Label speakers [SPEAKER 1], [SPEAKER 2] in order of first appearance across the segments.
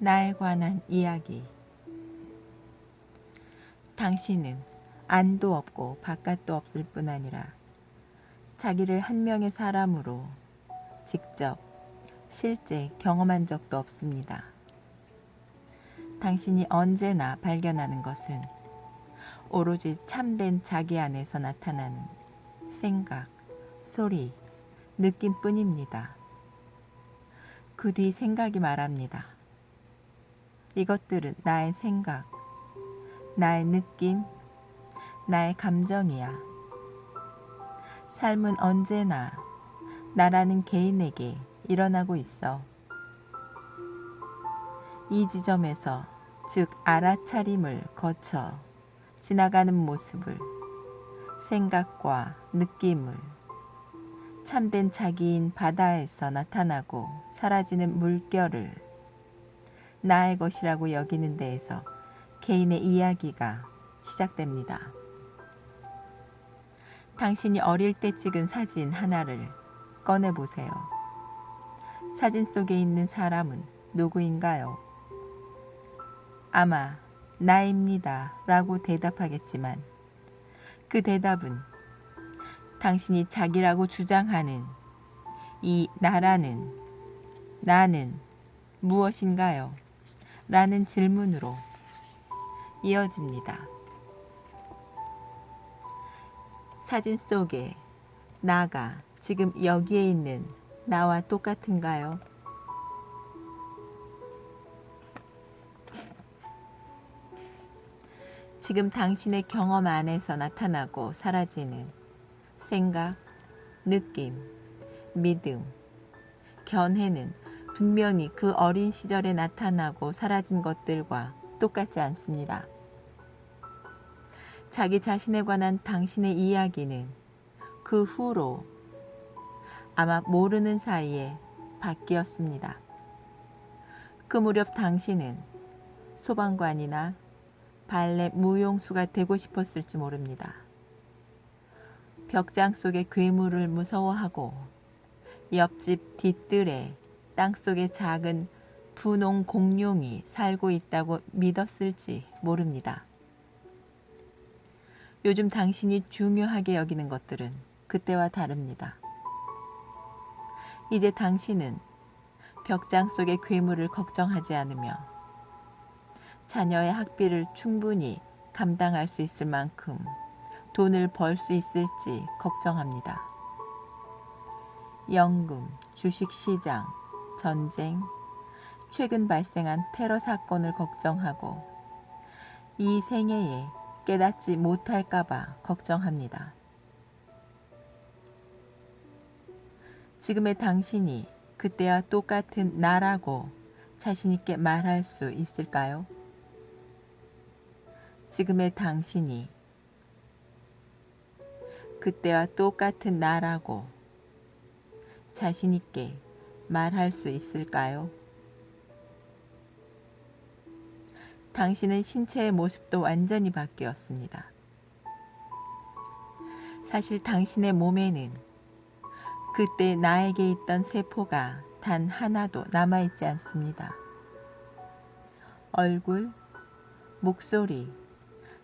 [SPEAKER 1] 나에 관한 이야기. 당신은 안도 없고 바깥도 없을 뿐 아니라 자기를 한 명의 사람으로 직접 실제 경험한 적도 없습니다. 당신이 언제나 발견하는 것은 오로지 참된 자기 안에서 나타나는 생각, 소리, 느낌뿐입니다. 그 뒤 생각이 말합니다. 이것들은 나의 생각, 나의 느낌, 나의 감정이야. 삶은 언제나 나라는 개인에게 일어나고 있어. 이 지점에서, 즉 알아차림을 거쳐 지나가는 모습을, 생각과 느낌을 참된 자기인 바다에서 나타나고 사라지는 물결을 나의 것이라고 여기는 데에서 개인의 이야기가 시작됩니다. 당신이 어릴 때 찍은 사진 하나를 꺼내보세요. 사진 속에 있는 사람은 누구인가요? 아마 나입니다 라고 대답하겠지만 그 대답은 당신이 자기라고 주장하는 이 나라는, 나는 무엇인가요? 라는 질문으로 이어집니다. 사진 속에 나가 지금 여기에 있는 나와 똑같은가요? 지금 당신의 경험 안에서 나타나고 사라지는 생각, 느낌, 믿음, 견해는 분명히 그 어린 시절에 나타나고 사라진 것들과 똑같지 않습니다. 자기 자신에 관한 당신의 이야기는 그 후로 아마 모르는 사이에 바뀌었습니다. 그 무렵 당신은 소방관이나 발레 무용수가 되고 싶었을지 모릅니다. 벽장 속의 괴물을 무서워하고 옆집 뒤뜰에 땅속에 작은 분홍 공룡이 살고 있다고 믿었을지 모릅니다. 요즘 당신이 중요하게 여기는 것들은 그때와 다릅니다. 이제 당신은 벽장 속의 괴물을 걱정하지 않으며 자녀의 학비를 충분히 감당할 수 있을 만큼 돈을 벌 수 있을지 걱정합니다. 연금, 주식시장, 전쟁, 최근 발생한 테러 사건을 걱정하고 이 생애에 깨닫지 못할까봐 걱정합니다. 지금의 당신이 그때와 똑같은 나라고 자신있게 말할 수 있을까요? 지금의 당신이 그때와 똑같은 나라고 자신있게 말할 수 있을까요? 당신은 신체의 모습도 완전히 바뀌었습니다. 사실 당신의 몸에는 그때 나에게 있던 세포가 단 하나도 남아있지 않습니다. 얼굴, 목소리,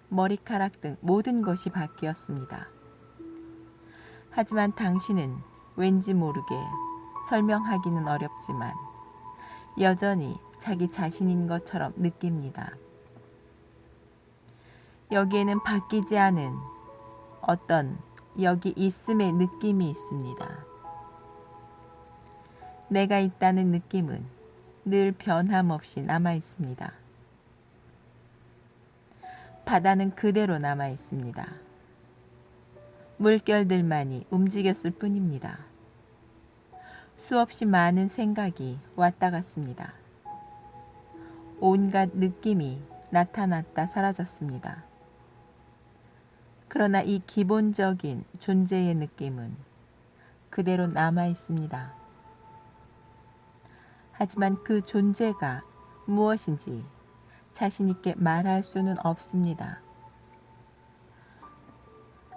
[SPEAKER 1] 머리카락 등 모든 것이 바뀌었습니다. 하지만 당신은 왠지 모르게 설명하기는 어렵지만 여전히 자기 자신인 것처럼 느낍니다. 여기에는 바뀌지 않은 어떤 여기 있음의 느낌이 있습니다. 내가 있다는 느낌은 늘 변함없이 남아 있습니다. 바다는 그대로 남아 있습니다. 물결들만이 움직였을 뿐입니다. 수없이 많은 생각이 왔다 갔습니다. 온갖 느낌이 나타났다 사라졌습니다. 그러나 이 기본적인 존재의 느낌은 그대로 남아 있습니다. 하지만 그 존재가 무엇인지 자신있게 말할 수는 없습니다.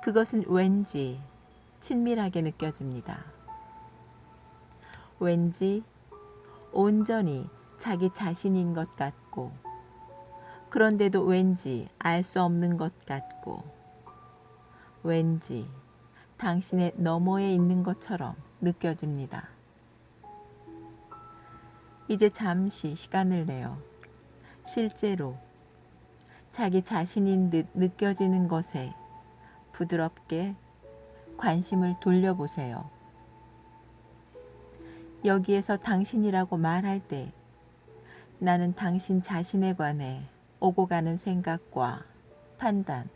[SPEAKER 1] 그것은 왠지 친밀하게 느껴집니다. 왠지 온전히 자기 자신인 것 같고, 그런데도 왠지 알 수 없는 것 같고, 왠지 당신의 너머에 있는 것처럼 느껴집니다. 이제 잠시 시간을 내어 실제로 자기 자신인 듯 느껴지는 것에 부드럽게 관심을 돌려보세요. 여기에서 당신이라고 말할 때 나는 당신 자신에 관해 오고 가는 생각과 판단,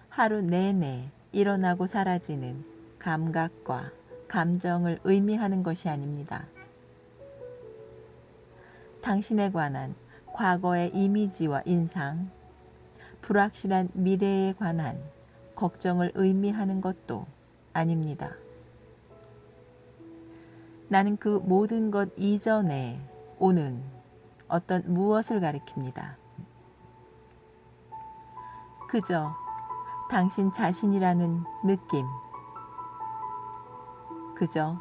[SPEAKER 1] 하루 내내 일어나고 사라지는 감각과 감정을 의미하는 것이 아닙니다. 당신에 관한 과거의 이미지와 인상, 불확실한 미래에 관한 걱정을 의미하는 것도 아닙니다. 나는 그 모든 것 이전에 오는 어떤 무엇을 가리킵니다. 그저 당신 자신이라는 느낌, 그저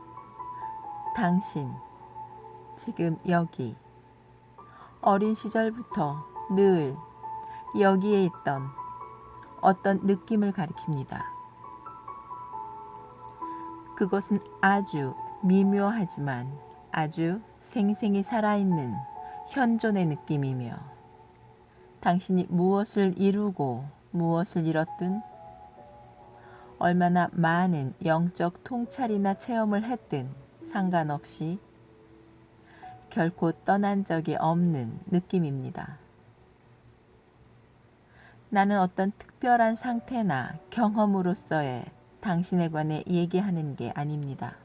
[SPEAKER 1] 당신, 지금 여기, 어린 시절부터 늘 여기에 있던 어떤 느낌을 가리킵니다. 그것은 아주 미묘하지만 아주 생생히 살아있는 현존의 느낌이며, 당신이 무엇을 이루고 무엇을 잃었든, 얼마나 많은 영적 통찰이나 체험을 했든 상관없이 결코 떠난 적이 없는 느낌입니다. 나는 어떤 특별한 상태나 경험으로서의 당신에 관해 얘기하는 게 아닙니다.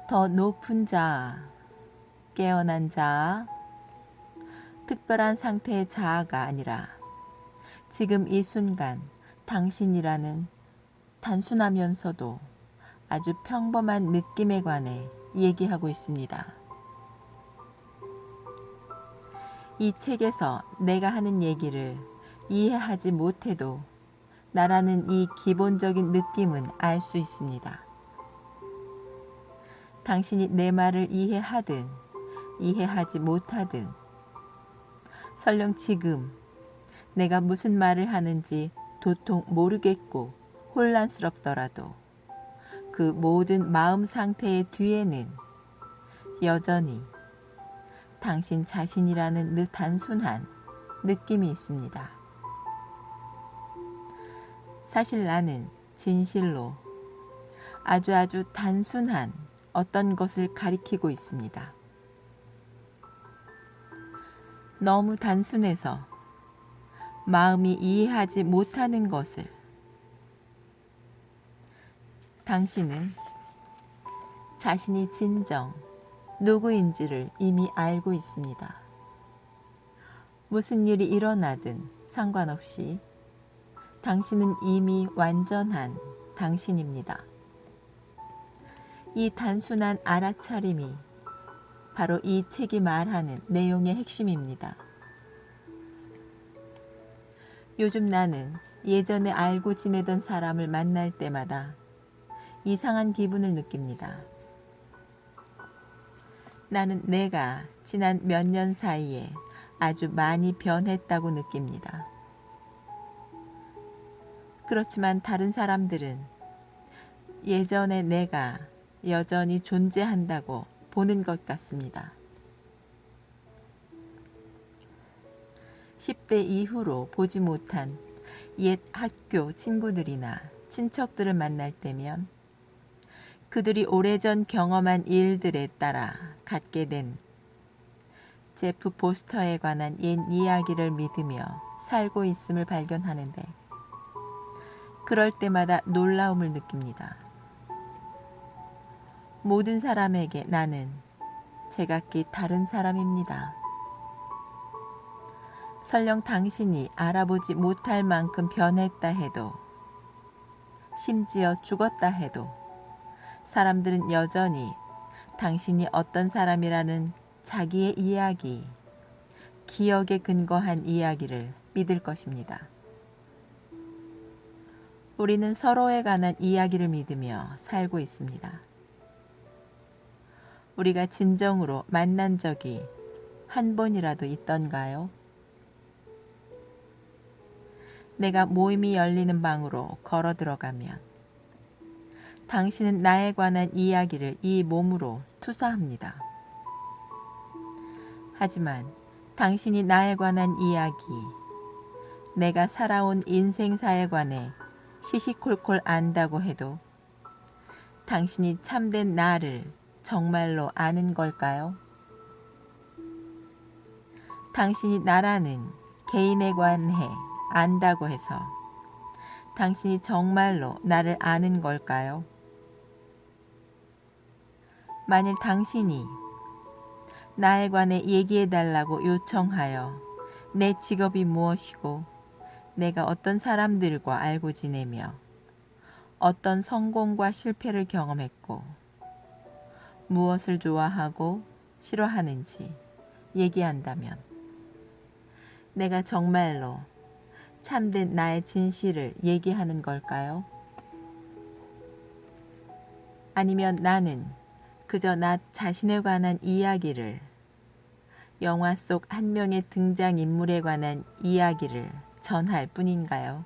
[SPEAKER 1] 더 높은 자아, 깨어난 자아, 특별한 상태의 자아가 아니라 지금 이 순간 당신이라는 단순하면서도 아주 평범한 느낌에 관해 얘기하고 있습니다. 이 책에서 내가 하는 얘기를 이해하지 못해도 나라는 이 기본적인 느낌은 알 수 있습니다. 당신이 내 말을 이해하든 이해하지 못하든, 설령 지금 내가 무슨 말을 하는지 도통 모르겠고 혼란스럽더라도 그 모든 마음 상태의 뒤에는 여전히 당신 자신이라는 단순한 느낌이 있습니다. 사실 나는 진실로 아주 단순한 어떤 것을 가리키고 있습니다. 너무 단순해서 마음이 이해하지 못하는 것을. 당신은 자신이 진정 누구인지를 이미 알고 있습니다. 무슨 일이 일어나든 상관없이 당신은 이미 완전한 당신입니다. 이 단순한 알아차림이 바로 이 책이 말하는 내용의 핵심입니다. 요즘 나는 예전에 알고 지내던 사람을 만날 때마다 이상한 기분을 느낍니다. 나는 내가 지난 몇 년 사이에 아주 많이 변했다고 느낍니다. 그렇지만 다른 사람들은 예전의 내가 여전히 존재한다고 보는 것 같습니다. 10대 이후로 보지 못한 옛 학교 친구들이나 친척들을 만날 때면 그들이 오래전 경험한 일들에 따라 갖게 된 제프 포스터에 관한 옛 이야기를 믿으며 살고 있음을 발견하는데, 그럴 때마다 놀라움을 느낍니다. 모든 사람에게 나는 제각기 다른 사람입니다. 설령 당신이 알아보지 못할 만큼 변했다 해도, 심지어 죽었다 해도 사람들은 여전히 당신이 어떤 사람이라는 자기의 이야기, 기억에 근거한 이야기를 믿을 것입니다. 우리는 서로에 관한 이야기를 믿으며 살고 있습니다. 우리가 진정으로 만난 적이 한 번이라도 있던가요? 내가 모임이 열리는 방으로 걸어 들어가면 당신은 나에 관한 이야기를 이 몸으로 투사합니다. 하지만 당신이 나에 관한 이야기, 내가 살아온 인생사에 관해 시시콜콜 안다고 해도 당신이 참된 나를 정말로 아는 걸까요? 당신이 나라는 개인에 관해 안다고 해서 당신이 정말로 나를 아는 걸까요? 만일 당신이 나에 관해 얘기해달라고 요청하여 내 직업이 무엇이고 내가 어떤 사람들과 알고 지내며 어떤 성공과 실패를 경험했고 무엇을 좋아하고 싫어하는지 얘기한다면 내가 정말로 참된 나의 진실을 얘기하는 걸까요? 아니면 나는 그저 나 자신에 관한 이야기를, 영화 속 한 명의 등장인물에 관한 이야기를 전할 뿐인가요?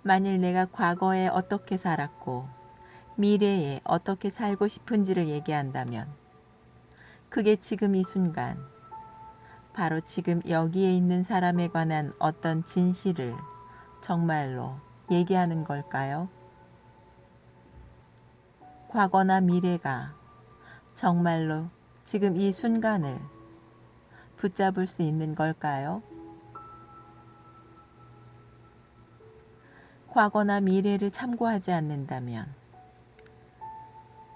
[SPEAKER 1] 만일 내가 과거에 어떻게 살았고 미래에 어떻게 살고 싶은지를 얘기한다면 그게 지금 이 순간, 바로 지금 여기에 있는 사람에 관한 어떤 진실을 정말로 얘기하는 걸까요? 과거나 미래가 정말로 지금 이 순간을 붙잡을 수 있는 걸까요? 과거나 미래를 참고하지 않는다면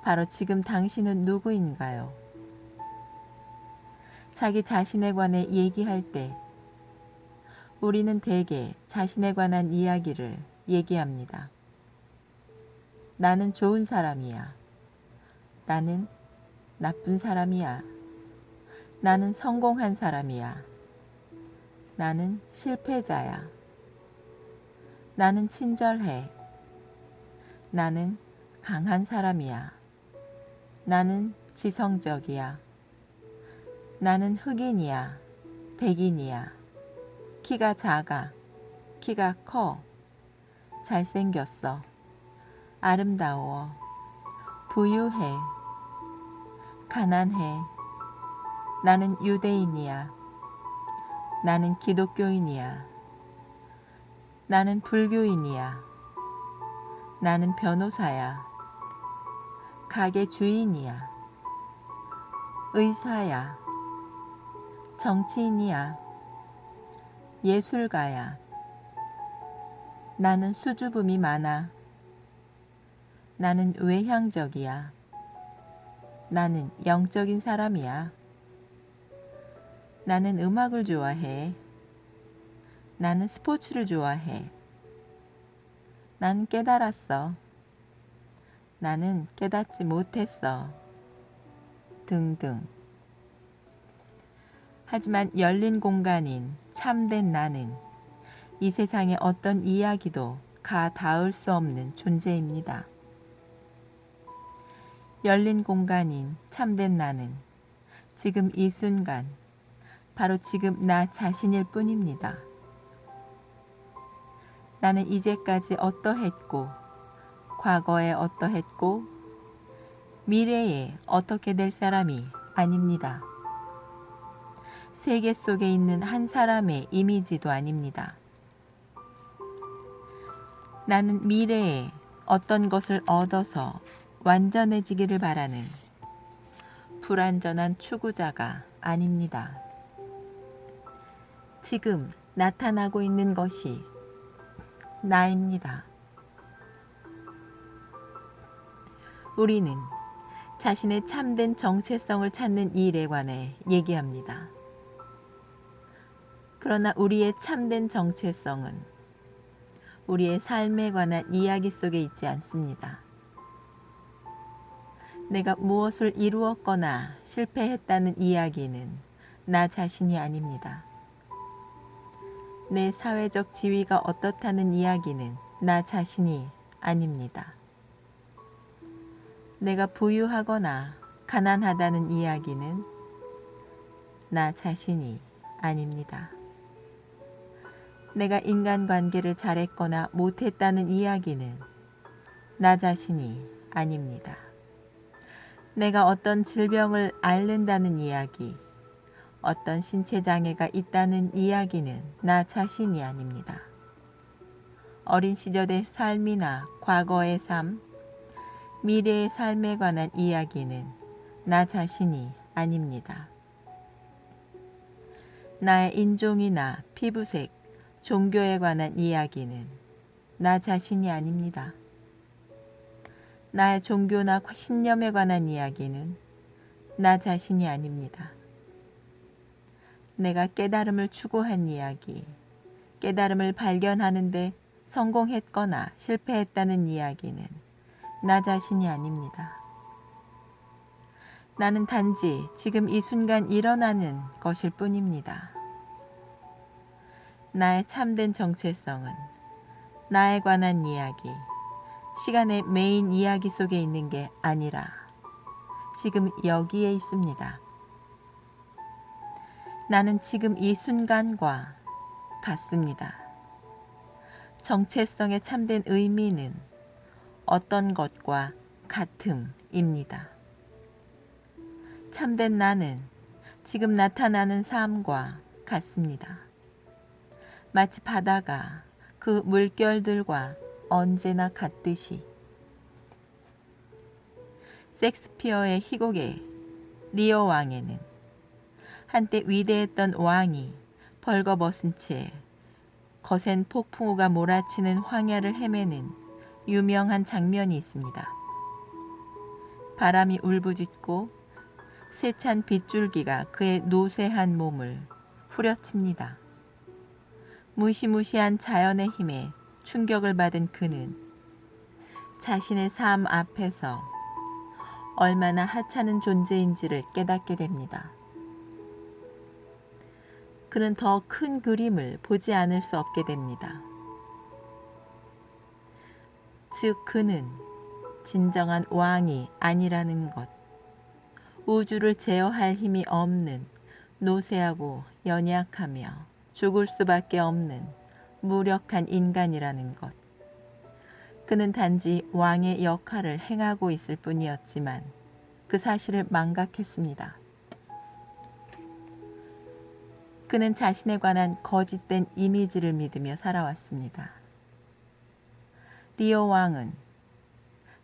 [SPEAKER 1] 바로 지금 당신은 누구인가요? 자기 자신에 관해 얘기할 때 우리는 대개 자신에 관한 이야기를 얘기합니다. 나는 좋은 사람이야. 나는 나쁜 사람이야. 나는 성공한 사람이야. 나는 실패자야. 나는 친절해. 나는 강한 사람이야. 나는 지성적이야. 나는 흑인이야. 백인이야. 키가 작아. 키가 커. 잘생겼어. 아름다워. 부유해. 가난해. 나는 유대인이야. 나는 기독교인이야. 나는 불교인이야. 나는 변호사야. 가게 주인이야. 의사야. 정치인이야. 예술가야. 나는 수줍음이 많아. 나는 외향적이야. 나는 영적인 사람이야. 나는 음악을 좋아해. 나는 스포츠를 좋아해. 나는 깨달았어. 나는 깨닫지 못했어. 등등. 하지만 열린 공간인 참된 나는 이 세상의 어떤 이야기도 가 닿을 수 없는 존재입니다. 열린 공간인 참된 나는 지금 이 순간, 바로 지금 나 자신일 뿐입니다. 나는 이제까지 어떠했고, 과거에 어떠했고, 미래에 어떻게 될 사람이 아닙니다. 세계 속에 있는 한 사람의 이미지도 아닙니다. 나는 미래에 어떤 것을 얻어서 완전해지기를 바라는 불완전한 추구자가 아닙니다. 지금 나타나고 있는 것이 나입니다. 우리는 자신의 참된 정체성을 찾는 일에 관해 얘기합니다. 그러나 우리의 참된 정체성은 우리의 삶에 관한 이야기 속에 있지 않습니다. 내가 무엇을 이루었거나 실패했다는 이야기는 나 자신이 아닙니다. 내 사회적 지위가 어떻다는 이야기는 나 자신이 아닙니다. 내가 부유하거나 가난하다는 이야기는 나 자신이 아닙니다. 내가 인간관계를 잘했거나 못했다는 이야기는 나 자신이 아닙니다. 내가 어떤 질병을 앓는다는 이야기, 어떤 신체장애가 있다는 이야기는 나 자신이 아닙니다. 어린 시절의 삶이나 과거의 삶, 미래의 삶에 관한 이야기는 나 자신이 아닙니다. 나의 인종이나 피부색, 종교에 관한 이야기는 나 자신이 아닙니다. 나의 종교나 신념에 관한 이야기는 나 자신이 아닙니다. 내가 깨달음을 추구한 이야기, 깨달음을 발견하는데 성공했거나 실패했다는 이야기는 나 자신이 아닙니다. 나는 단지 지금 이 순간 일어나는 것일 뿐입니다. 나의 참된 정체성은 나에 관한 이야기, 시간의 메인 이야기 속에 있는 게 아니라 지금 여기에 있습니다. 나는 지금 이 순간과 같습니다. 정체성의 참된 의미는 어떤 것과 같음입니다. 참된 나는 지금 나타나는 삶과 같습니다. 마치 바다가 그 물결들과 언제나 같듯이. 셰익스피어의 희곡의 리어 왕에는 한때 위대했던 왕이 벌거벗은 채 거센 폭풍우가 몰아치는 황야를 헤매는 유명한 장면이 있습니다. 바람이 울부짖고 세찬 빗줄기가 그의 노쇠한 몸을 후려칩니다. 무시무시한 자연의 힘에 충격을 받은 그는 자신의 삶 앞에서 얼마나 하찮은 존재인지를 깨닫게 됩니다. 그는 더 큰 그림을 보지 않을 수 없게 됩니다. 즉 그는 진정한 왕이 아니라는 것, 우주를 제어할 힘이 없는 노쇠하고 연약하며 죽을 수밖에 없는 무력한 인간이라는 것. 그는 단지 왕의 역할을 행하고 있을 뿐이었지만 그 사실을 망각했습니다. 그는 자신에 관한 거짓된 이미지를 믿으며 살아왔습니다. 리어 왕은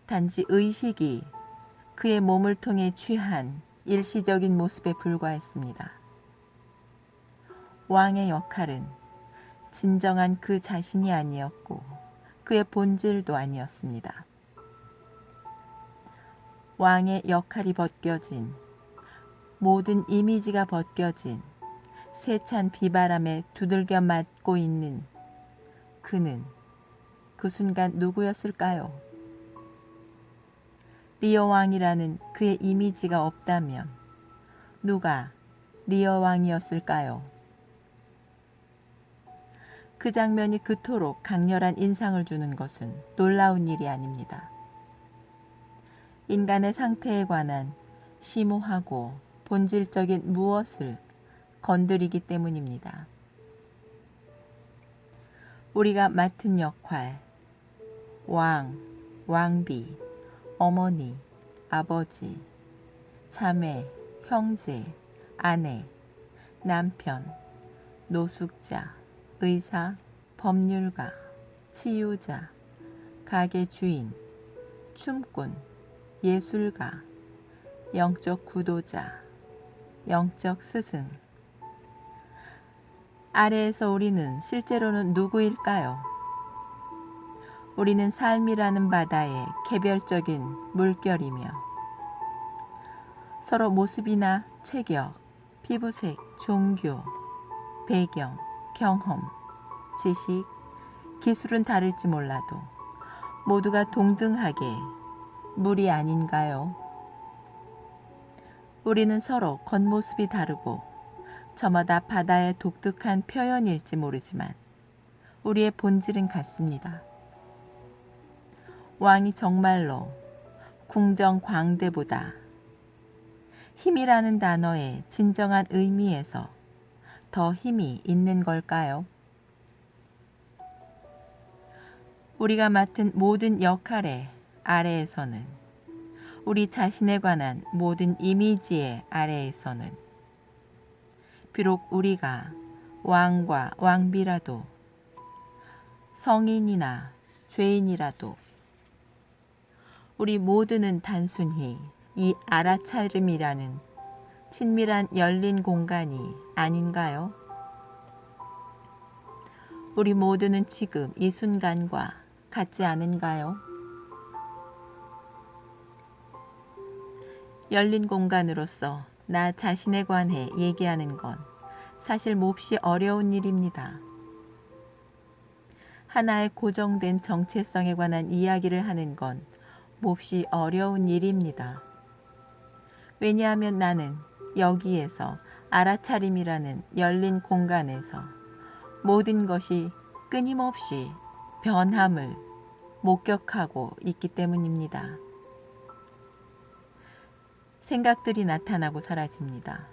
[SPEAKER 1] 단지 의식이 그의 몸을 통해 취한 일시적인 모습에 불과했습니다. 왕의 역할은 진정한 그 자신이 아니었고 그의 본질도 아니었습니다. 왕의 역할이 벗겨진, 모든 이미지가 벗겨진 세찬 비바람에 두들겨 맞고 있는 그는 그 순간 누구였을까요? 리어 왕이라는 그의 이미지가 없다면 누가 리어 왕이었을까요? 그 장면이 그토록 강렬한 인상을 주는 것은 놀라운 일이 아닙니다. 인간의 상태에 관한 심오하고 본질적인 무엇을 건드리기 때문입니다. 우리가 맡은 역할, 왕, 왕비, 어머니, 아버지, 자매, 형제, 아내, 남편, 노숙자, 의사, 법률가, 치유자, 가게 주인, 춤꾼, 예술가, 영적 구도자, 영적 스승. 아래에서 우리는 실제로는 누구일까요? 우리는 삶이라는 바다의 개별적인 물결이며 서로 모습이나 체격, 피부색, 종교, 배경, 경험, 지식, 기술은 다를지 몰라도 모두가 동등하게 물이 아닌가요? 우리는 서로 겉모습이 다르고 저마다 바다의 독특한 표현일지 모르지만 우리의 본질은 같습니다. 왕이 정말로 궁정 광대보다 힘이라는 단어의 진정한 의미에서 더 힘이 있는 걸까요? 우리가 맡은 모든 역할의 아래에서는, 우리 자신에 관한 모든 이미지의 아래에서는, 비록 우리가 왕과 왕비라도, 성인이나 죄인이라도 우리 모두는 단순히 이 알아차림이라는 친밀한 열린 공간이 아닌가요? 우리 모두는 지금 이 순간과 같지 않은가요? 열린 공간으로서 나 자신에 관해 얘기하는 건 사실 몹시 어려운 일입니다. 하나의 고정된 정체성에 관한 이야기를 하는 건 몹시 어려운 일입니다. 왜냐하면 나는 여기에서 알아차림이라는 열린 공간에서 모든 것이 끊임없이 변함을 목격하고 있기 때문입니다. 생각들이 나타나고 사라집니다.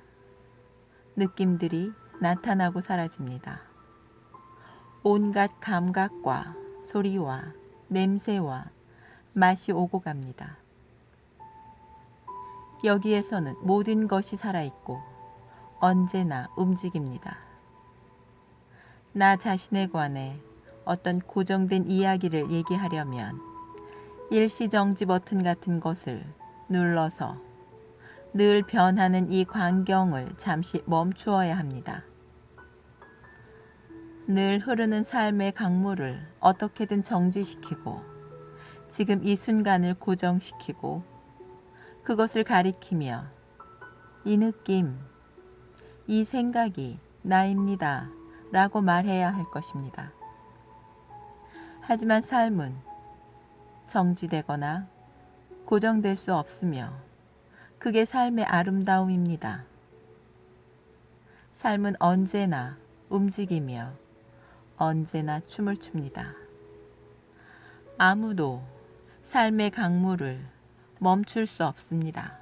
[SPEAKER 1] 느낌들이 나타나고 사라집니다. 온갖 감각과 소리와 냄새와 맛이 오고 갑니다. 여기에서는 모든 것이 살아있고 언제나 움직입니다. 나 자신에 관해 어떤 고정된 이야기를 얘기하려면 일시정지 버튼 같은 것을 눌러서 늘 변하는 이 광경을 잠시 멈추어야 합니다. 늘 흐르는 삶의 강물을 어떻게든 정지시키고 지금 이 순간을 고정시키고 그것을 가리키며 이 느낌, 이 생각이 나입니다 라고 말해야 할 것입니다. 하지만 삶은 정지되거나 고정될 수 없으며 그게 삶의 아름다움입니다. 삶은 언제나 움직이며 언제나 춤을 춥니다. 아무도 삶의 강물을 멈출 수 없습니다.